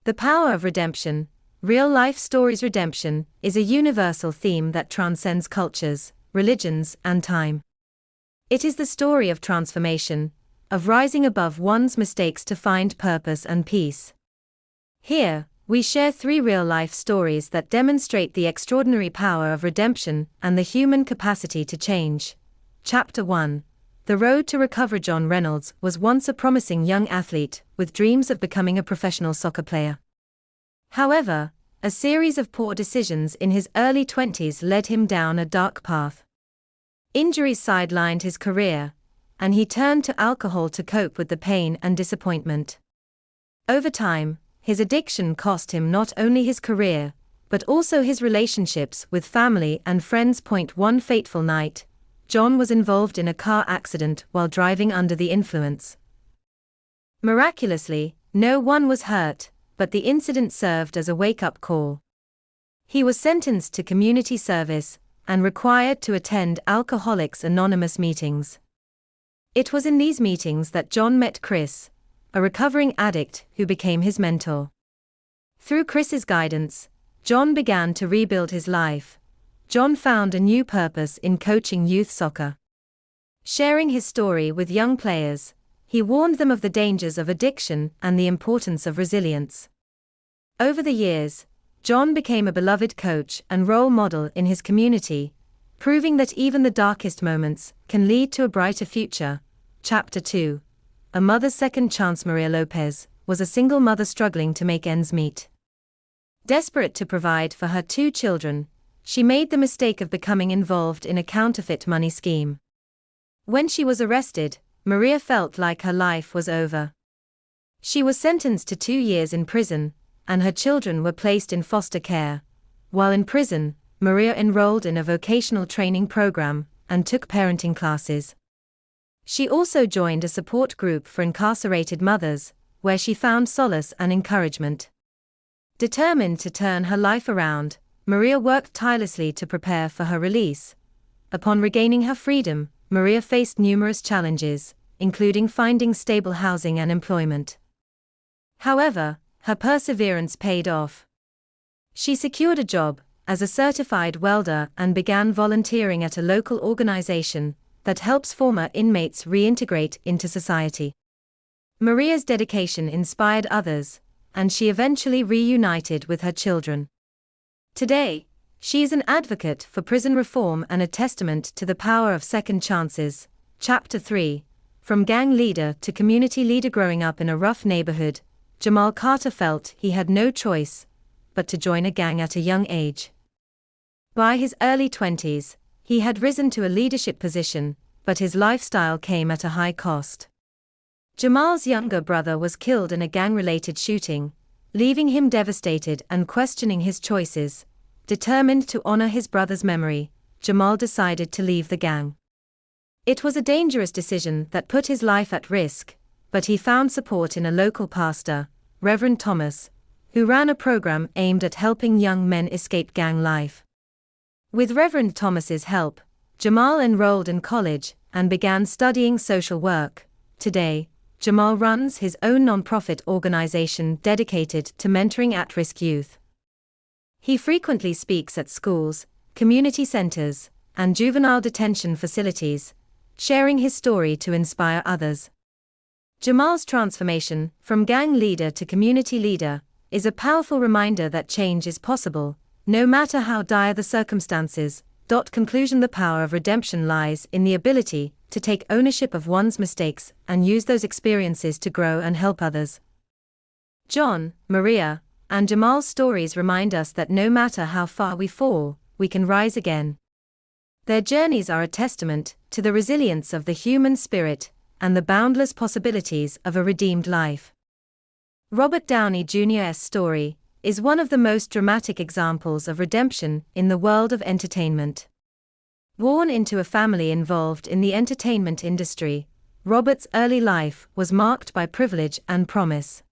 The power of redemption. Real-life stories. Redemption is a universal theme that transcends cultures, religions, and time. It is the story of transformation, of rising above one's mistakes to find purpose and peace. Here, we share 3 real-life stories that demonstrate the extraordinary power of redemption and the human capacity to change. Chapter 1. The Road to Recovery. John Reynolds was once a promising young athlete, with dreams of becoming a professional soccer player. However, a series of poor decisions in his early 20s led him down a dark path. Injuries sidelined his career, and he turned to alcohol to cope with the pain and disappointment. Over time, his addiction cost him not only his career, but also his relationships with family and friends. One fateful night, John was involved in a car accident while driving under the influence. Miraculously, no one was hurt, but the incident served as a wake-up call. He was sentenced to community service and required to attend Alcoholics Anonymous meetings. It was in these meetings that John met Chris, a recovering addict who became his mentor. Through Chris's guidance, John began to rebuild his life. John found a new purpose in coaching youth soccer. Sharing his story with young players, he warned them of the dangers of addiction and the importance of resilience. Over the years, John became a beloved coach and role model in his community, proving that even the darkest moments can lead to a brighter future. Chapter 2. A mother's second chance. Maria Lopez was a single mother struggling to make ends meet. Desperate to provide for her 2 children, she made the mistake of becoming involved in a counterfeit money scheme. When she was arrested, Maria felt like her life was over. She was sentenced to 2 years in prison, and her children were placed in foster care. While in prison, Maria enrolled in a vocational training program and took parenting classes. She also joined a support group for incarcerated mothers, where she found solace and encouragement. Determined to turn her life around, Maria worked tirelessly to prepare for her release. Upon regaining her freedom, Maria faced numerous challenges, including finding stable housing and employment. However, her perseverance paid off. She secured a job as a certified welder and began volunteering at a local organization that helps former inmates reintegrate into society. Maria's dedication inspired others, and she eventually reunited with her children. Today, she is an advocate for prison reform and a testament to the power of second chances. Chapter 3. From gang leader to community leader. Growing up in a rough neighborhood, Jamal Carter felt he had no choice but to join a gang at a young age. By his early 20s, he had risen to a leadership position, but his lifestyle came at a high cost. Jamal's younger brother was killed in a gang-related shooting, leaving him devastated and questioning his choices. Determined to honor his brother's memory, Jamal decided to leave the gang. It was a dangerous decision that put his life at risk, but he found support in a local pastor, Reverend Thomas, who ran a program aimed at helping young men escape gang life. With Reverend Thomas's help, Jamal enrolled in college and began studying social work. Today, Jamal runs his own nonprofit organization dedicated to mentoring at-risk youth. He frequently speaks at schools, community centers, and juvenile detention facilities, sharing his story to inspire others. Jamal's transformation, from gang leader to community leader, is a powerful reminder that change is possible, no matter how dire the circumstances. Conclusion. The power of redemption lies in the ability to take ownership of one's mistakes and use those experiences to grow and help others. John, Maria, and Jamal's stories remind us that no matter how far we fall, we can rise again. Their journeys are a testament to the resilience of the human spirit and the boundless possibilities of a redeemed life. Robert Downey Jr.'s story is one of the most dramatic examples of redemption in the world of entertainment. Born into a family involved in the entertainment industry, Robert's early life was marked by privilege and promise.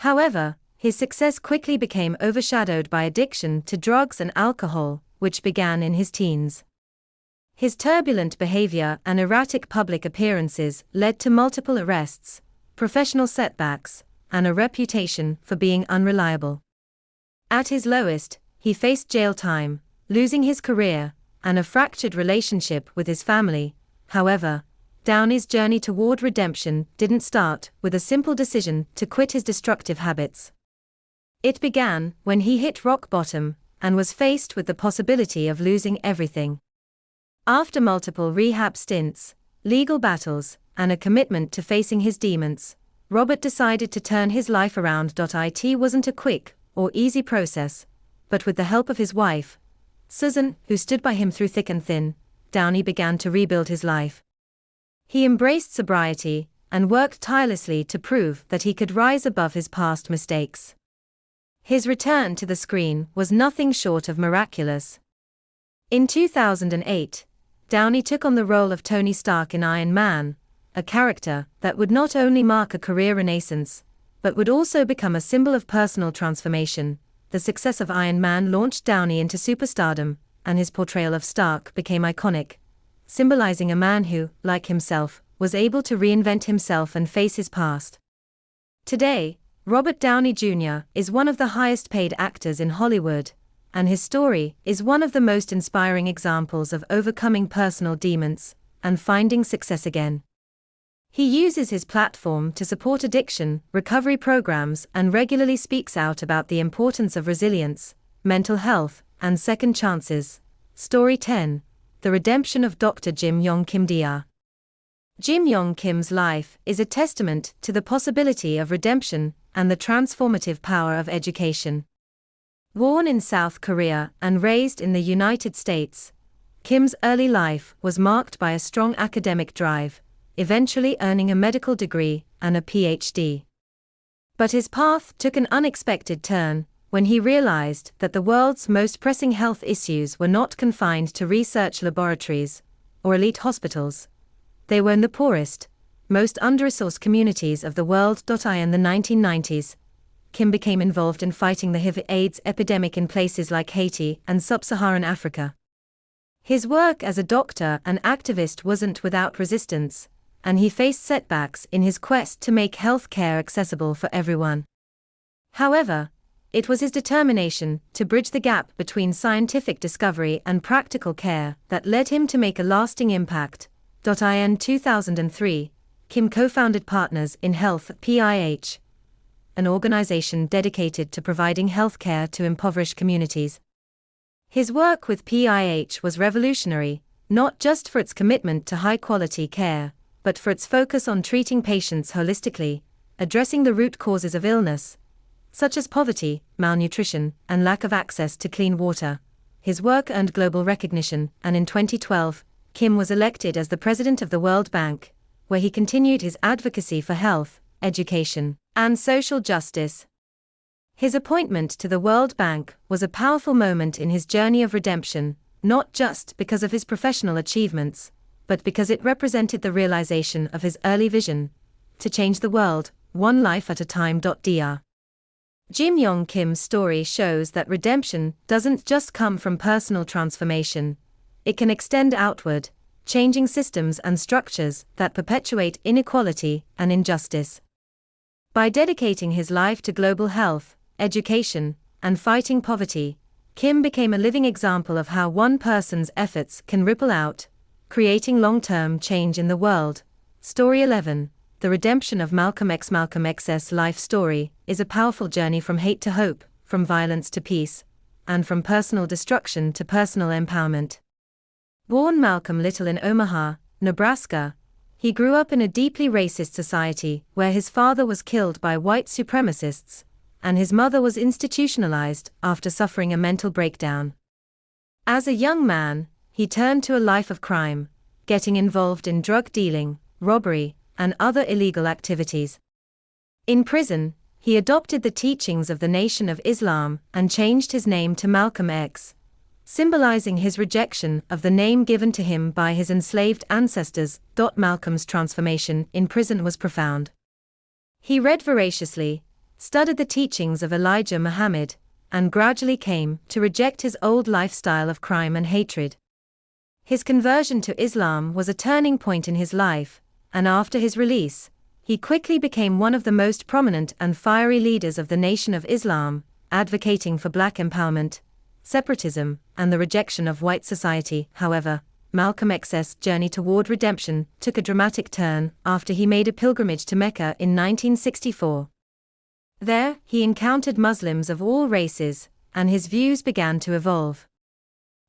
However, his success quickly became overshadowed by addiction to drugs and alcohol, which began in his teens. His turbulent behavior and erratic public appearances led to multiple arrests, professional setbacks, and a reputation for being unreliable. At his lowest, he faced jail time, losing his career, and a fractured relationship with his family. However, Downey's journey toward redemption didn't start with a simple decision to quit his destructive habits. It began when he hit rock bottom and was faced with the possibility of losing everything. After multiple rehab stints, legal battles, and a commitment to facing his demons, Robert decided to turn his life around. It wasn't a quick or easy process, but with the help of his wife, Susan, who stood by him through thick and thin, Downey began to rebuild his life. He embraced sobriety and worked tirelessly to prove that he could rise above his past mistakes. His return to the screen was nothing short of miraculous. In 2008, Downey took on the role of Tony Stark in Iron Man, a character that would not only mark a career renaissance, but would also become a symbol of personal transformation. The success of Iron Man launched Downey into superstardom, and his portrayal of Stark became iconic, symbolizing a man who, like himself, was able to reinvent himself and face his past. Today, Robert Downey Jr. is one of the highest-paid actors in Hollywood, and his story is one of the most inspiring examples of overcoming personal demons and finding success again. He uses his platform to support addiction recovery programs and regularly speaks out about the importance of resilience, mental health, and second chances. Story 10: The Redemption of Dr. Jim Yong Kim Dr. Jim Yong Kim's life is a testament to the possibility of redemption and the transformative power of education. Born in South Korea and raised in the United States, Kim's early life was marked by a strong academic drive, eventually earning a medical degree and a PhD. But his path took an unexpected turn when he realized that the world's most pressing health issues were not confined to research laboratories or elite hospitals. They were in the poorest, most under-resourced communities of the world. In the 1990s, Kim became involved in fighting the HIV/AIDS epidemic in places like Haiti and sub-Saharan Africa. His work as a doctor and activist wasn't without resistance, and he faced setbacks in his quest to make health care accessible for everyone. However, it was his determination to bridge the gap between scientific discovery and practical care that led him to make a lasting impact. In 2003, Kim co-founded Partners in Health (PIH), an organization dedicated to providing health care to impoverished communities. His work with PIH was revolutionary, not just for its commitment to high-quality care, but for its focus on treating patients holistically, addressing the root causes of illness, such as poverty, malnutrition, and lack of access to clean water. His work earned global recognition, and in 2012, Kim was elected as the president of the World Bank, where he continued his advocacy for health, education, and social justice. His appointment to the World Bank was a powerful moment in his journey of redemption, not just because of his professional achievements, but because it represented the realization of his early vision to change the world, one life at a time. Dr. Jim Yong Kim's story shows that redemption doesn't just come from personal transformation, it can extend outward, changing systems and structures that perpetuate inequality and injustice. By dedicating his life to global health, education, and fighting poverty, Kim became a living example of how one person's efforts can ripple out, creating long-term change in the world. Story 11: The Redemption of Malcolm X. Malcolm X's life story is a powerful journey from hate to hope, from violence to peace, and from personal destruction to personal empowerment. Born Malcolm Little in Omaha, Nebraska, he grew up in a deeply racist society where his father was killed by white supremacists, and his mother was institutionalized after suffering a mental breakdown. As a young man, he turned to a life of crime, getting involved in drug dealing, robbery, and other illegal activities. In prison, he adopted the teachings of the Nation of Islam and changed his name to Malcolm X, symbolizing his rejection of the name given to him by his enslaved ancestors. Malcolm's transformation in prison was profound. He read voraciously, studied the teachings of Elijah Muhammad, and gradually came to reject his old lifestyle of crime and hatred. His conversion to Islam was a turning point in his life, and after his release, he quickly became one of the most prominent and fiery leaders of the Nation of Islam, advocating for black empowerment, separatism, and the rejection of white society. However, Malcolm X's journey toward redemption took a dramatic turn after he made a pilgrimage to Mecca in 1964. There, he encountered Muslims of all races, and his views began to evolve.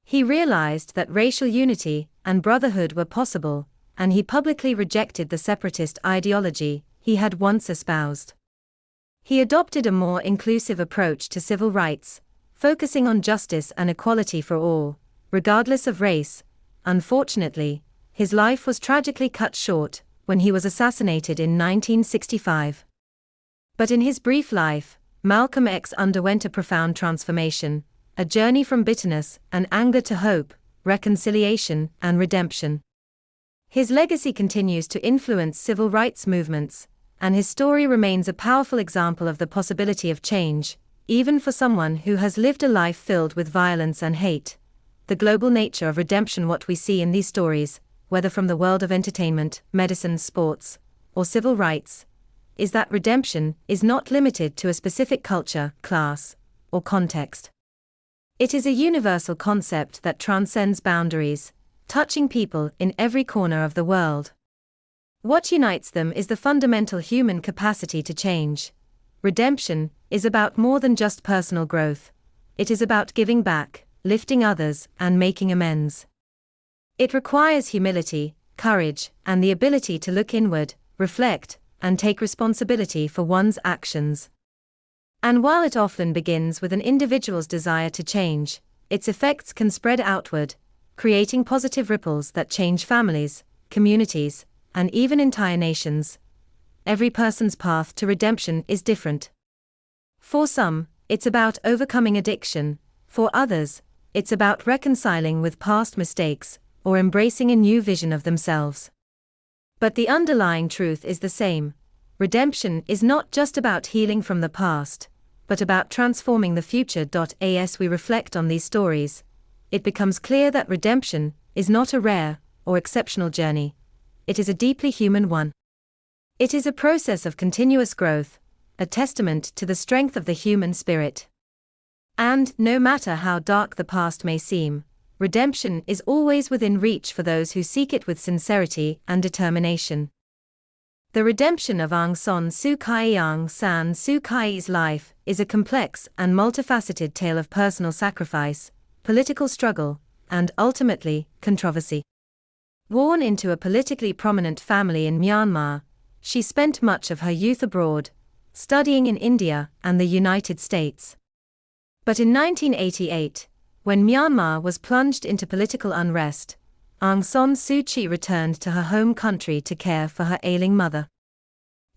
He realized that racial unity and brotherhood were possible, and he publicly rejected the separatist ideology he had once espoused. He adopted a more inclusive approach to civil rights, focusing on justice and equality for all, regardless of race. Unfortunately, his life was tragically cut short when he was assassinated in 1965. But in his brief life, Malcolm X underwent a profound transformation, a journey from bitterness and anger to hope, reconciliation, and redemption. His legacy continues to influence civil rights movements, and his story remains a powerful example of the possibility of change, even for someone who has lived a life filled with violence and hate. The global nature of redemption. What we see in these stories, whether from the world of entertainment, medicine, sports, or civil rights, is that redemption is not limited to a specific culture, class, or context. It is a universal concept that transcends boundaries, touching people in every corner of the world. What unites them is the fundamental human capacity to change. Redemption is about more than just personal growth. It is about giving back, lifting others, and making amends. It requires humility, courage, and the ability to look inward, reflect, and take responsibility for one's actions. And while it often begins with an individual's desire to change, its effects can spread outward, creating positive ripples that change families, communities, and even entire nations. Every person's path to redemption is different. For some, it's about overcoming addiction. For others, it's about reconciling with past mistakes, or embracing a new vision of themselves. But the underlying truth is the same. Redemption is not just about healing from the past, but about transforming the future. As we reflect on these stories, it becomes clear that redemption is not a rare or exceptional journey. It is a deeply human one. It is a process of continuous growth, a testament to the strength of the human spirit. And, no matter how dark the past may seem, redemption is always within reach for those who seek it with sincerity and determination. The redemption of Aung San Suu Kyi. Aung San Suu Kyi's life is a complex and multifaceted tale of personal sacrifice, political struggle, and ultimately, controversy. Born into a politically prominent family in Myanmar, she spent much of her youth abroad, studying in India and the United States. But in 1988, when Myanmar was plunged into political unrest, Aung San Suu Kyi returned to her home country to care for her ailing mother.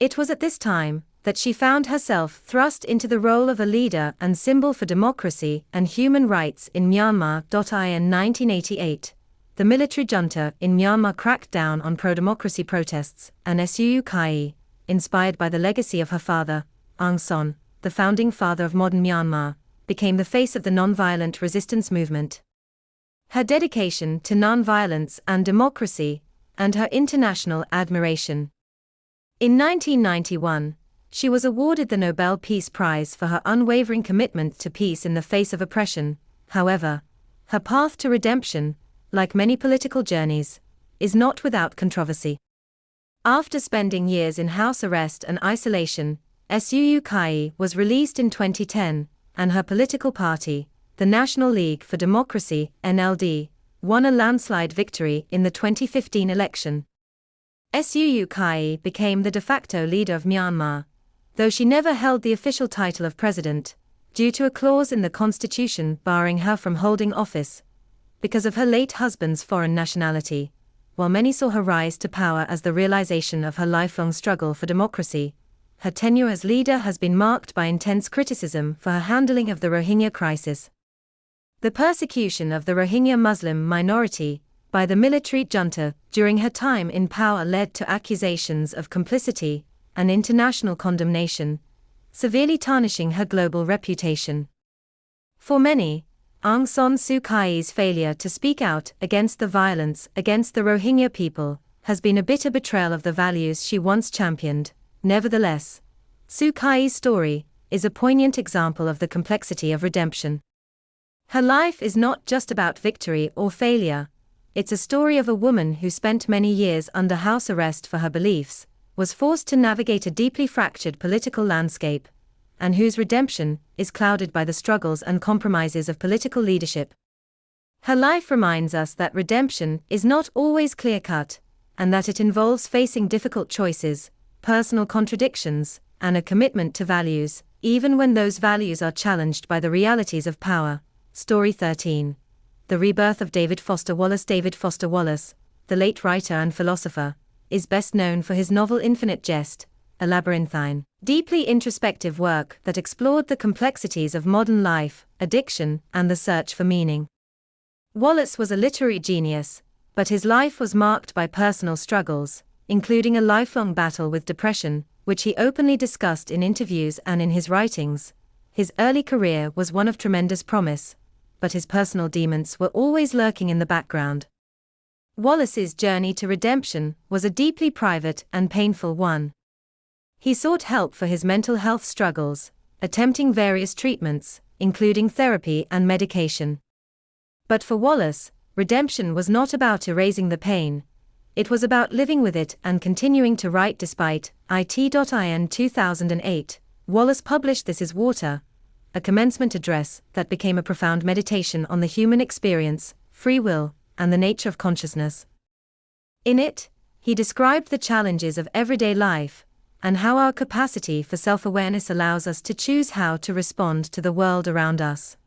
It was at this time that she found herself thrust into the role of a leader and symbol for democracy and human rights in Myanmar. In 1988, the military junta in Myanmar cracked down on pro-democracy protests, and Suu Kyi, inspired by the legacy of her father, Aung San, the founding father of modern Myanmar, became the face of the non-violent resistance movement. Her dedication to non-violence and democracy earned her international admiration. In 1991, she was awarded the Nobel Peace Prize for her unwavering commitment to peace in the face of oppression. However, her path to redemption, like many political journeys, is not without controversy. After spending years in house arrest and isolation, Suu Kyi was released in 2010, and her political party, the National League for Democracy (NLD), won a landslide victory in the 2015 election. Suu Kyi became the de facto leader of Myanmar, though she never held the official title of president, due to a clause in the constitution barring her from holding office, because of her late husband's foreign nationality. While many saw her rise to power as the realization of her lifelong struggle for democracy, her tenure as leader has been marked by intense criticism for her handling of the Rohingya crisis. The persecution of the Rohingya Muslim minority by the military junta during her time in power led to accusations of complicity and international condemnation, severely tarnishing her global reputation. For many, Aung San Suu Kyi's failure to speak out against the violence against the Rohingya people has been a bitter betrayal of the values she once championed. Nevertheless, Sue Kai's story is a poignant example of the complexity of redemption. Her life is not just about victory or failure, it's a story of a woman who spent many years under house arrest for her beliefs, was forced to navigate a deeply fractured political landscape, and whose redemption is clouded by the struggles and compromises of political leadership. Her life reminds us that redemption is not always clear-cut, and that it involves facing difficult choices, personal contradictions, and a commitment to values, even when those values are challenged by the realities of power. Story 13. The rebirth of David Foster Wallace. David Foster Wallace, the late writer and philosopher, is best known for his novel Infinite Jest, a labyrinthine, deeply introspective work that explored the complexities of modern life, addiction, and the search for meaning. Wallace was a literary genius, but his life was marked by personal struggles, including a lifelong battle with depression, which he openly discussed in interviews and in his writings. His early career was one of tremendous promise, but his personal demons were always lurking in the background. Wallace's journey to redemption was a deeply private and painful one. He sought help for his mental health struggles, attempting various treatments, including therapy and medication. But for Wallace, redemption was not about erasing the pain, it was about living with it and continuing to write despite it. In 2008, Wallace published This Is Water, a commencement address that became a profound meditation on the human experience, free will, and the nature of consciousness. In it, he described the challenges of everyday life, and how our capacity for self-awareness allows us to choose how to respond to the world around us.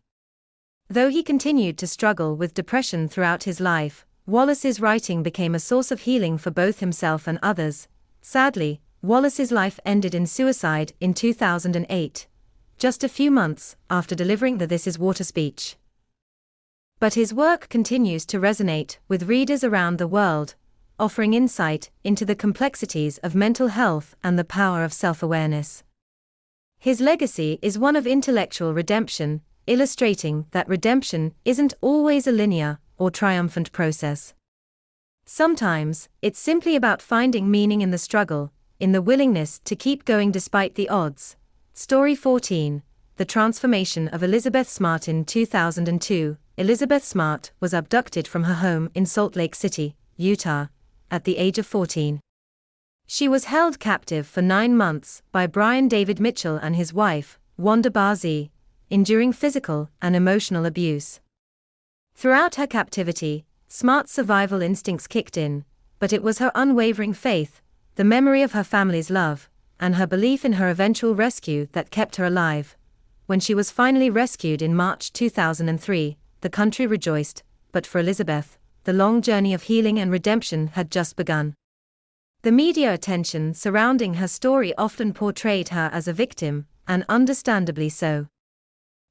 Though he continued to struggle with depression throughout his life, Wallace's writing became a source of healing for both himself and others. Sadly, Wallace's life ended in suicide in 2008, just a few months after delivering the This Is Water speech. But his work continues to resonate with readers around the world, offering insight into the complexities of mental health and the power of self-awareness. His legacy is one of intellectual redemption, illustrating that redemption isn't always a linear or triumphant process. Sometimes, it's simply about finding meaning in the struggle, in the willingness to keep going despite the odds. Story 14. The transformation of Elizabeth Smart. In 2002, Elizabeth Smart was abducted from her home in Salt Lake City, Utah, at the age of 14. She was held captive for 9 months by Brian David Mitchell and his wife, Wanda Barzee, enduring physical and emotional abuse. Throughout her captivity, Smart's survival instincts kicked in, but it was her unwavering faith, the memory of her family's love, and her belief in her eventual rescue that kept her alive. When she was finally rescued in March 2003, the country rejoiced, but for Elizabeth, the long journey of healing and redemption had just begun. The media attention surrounding her story often portrayed her as a victim, and understandably so.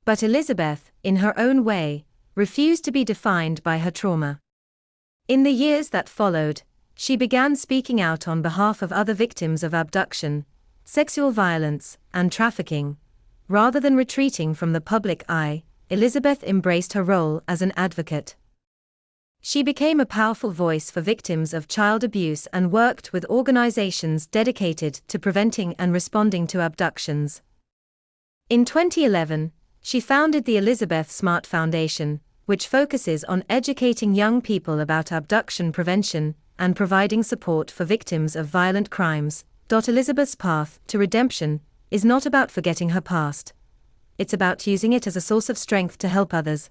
But Elizabeth, in her own way, refused to be defined by her trauma. In the years that followed, she began speaking out on behalf of other victims of abduction, sexual violence, and trafficking. Rather than retreating from the public eye, Elizabeth embraced her role as an advocate. She became a powerful voice for victims of child abuse and worked with organizations dedicated to preventing and responding to abductions. In 2011, she founded the Elizabeth Smart Foundation, which focuses on educating young people about abduction prevention and providing support for victims of violent crimes. Elizabeth's path to redemption is not about forgetting her past. It's about using it as a source of strength to help others.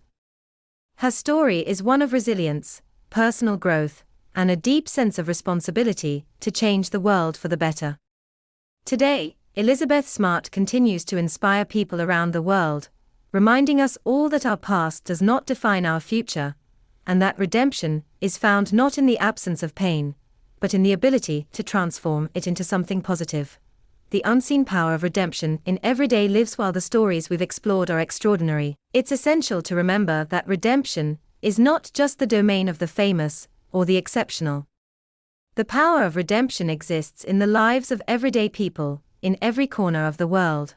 Her story is one of resilience, personal growth, and a deep sense of responsibility to change the world for the better. Today, Elizabeth Smart continues to inspire people around the world, reminding us all that our past does not define our future, and that redemption is found not in the absence of pain, but in the ability to transform it into something positive. The unseen power of redemption in everyday lives. While the stories we've explored are extraordinary, it's essential to remember that redemption is not just the domain of the famous or the exceptional. The power of redemption exists in the lives of everyday people, in every corner of the world.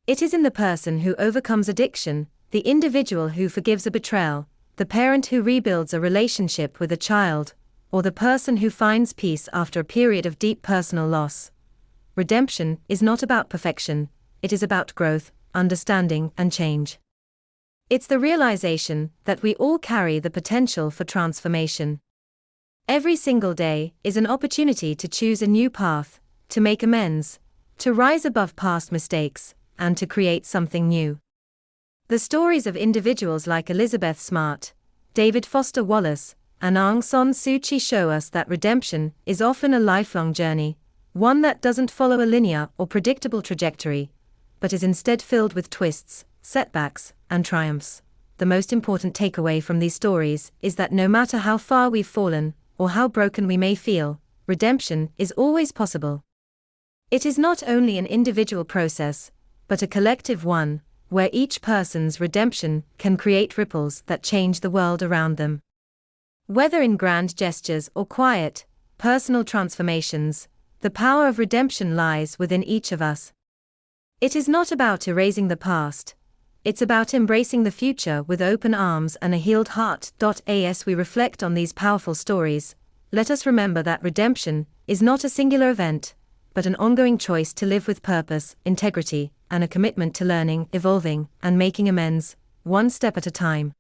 It is in the person who overcomes addiction, the individual who forgives a betrayal, the parent who rebuilds a relationship with a child, or the person who finds peace after a period of deep personal loss. Redemption is not about perfection, it is about growth, understanding, and change. It's the realization that we all carry the potential for transformation. Every single day is an opportunity to choose a new path, to make amends, to rise above past mistakes, and to create something new. The stories of individuals like Elizabeth Smart, David Foster Wallace, and Aung San Suu Kyi show us that redemption is often a lifelong journey, one that doesn't follow a linear or predictable trajectory, but is instead filled with twists, setbacks, and triumphs. The most important takeaway from these stories is that no matter how far we've fallen, or how broken we may feel, redemption is always possible. It is not only an individual process, but a collective one, where each person's redemption can create ripples that change the world around them. Whether in grand gestures or quiet, personal transformations, the power of redemption lies within each of us. It is not about erasing the past, it's about embracing the future with open arms and a healed heart. As we reflect on these powerful stories, let us remember that redemption is not a singular event, but an ongoing choice to live with purpose, integrity, and a commitment to learning, evolving, and making amends, one step at a time.